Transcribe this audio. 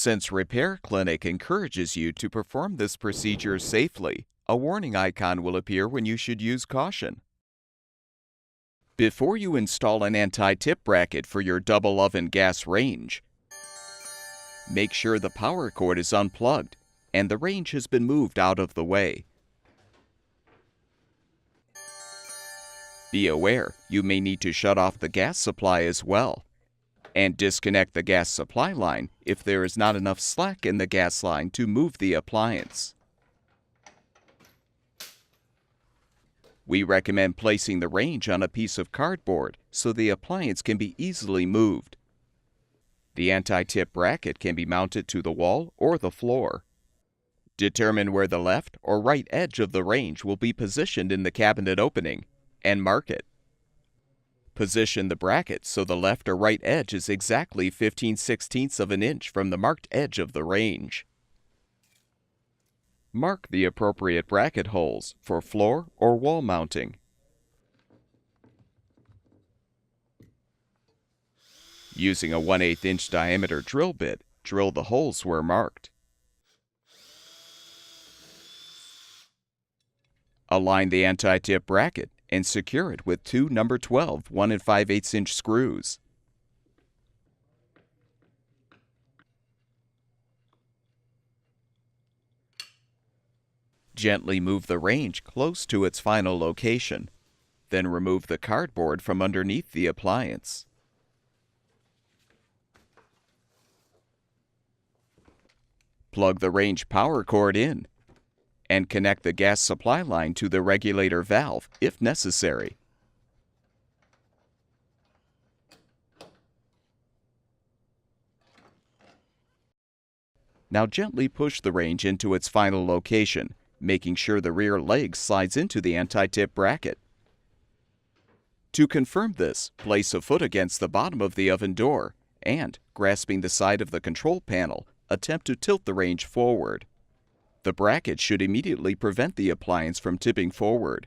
Since Repair Clinic encourages you to perform this procedure safely, a warning icon will appear when you should use caution. Before you install an anti-tip bracket for your double oven gas range, make sure the power cord is unplugged and the range has been moved out of the way. Be aware you may need to shut off the gas supply as well, and disconnect the gas supply line if there is not enough slack in the gas line to move the appliance. We recommend placing the range on a piece of cardboard so the appliance can be easily moved. The anti-tip bracket can be mounted to the wall or the floor. Determine where the left or right edge of the range will be positioned in the cabinet opening and mark it. Position the bracket so the left or right edge is exactly 15/16 of an inch from the marked edge of the range. Mark the appropriate bracket holes for floor or wall mounting. Using a 1/8 inch diameter drill bit, drill the holes where marked. Align the anti-tip bracket and secure it with two number 12 1 5/8 inch screws. Gently move the range close to its final location, then remove the cardboard from underneath the appliance. Plug the range power cord in and connect the gas supply line to the regulator valve if necessary. Now gently push the range into its final location, making sure the rear leg slides into the anti-tip bracket. To confirm this, place a foot against the bottom of the oven door and, grasping the side of the control panel, attempt to tilt the range forward. The bracket should immediately prevent the appliance from tipping forward.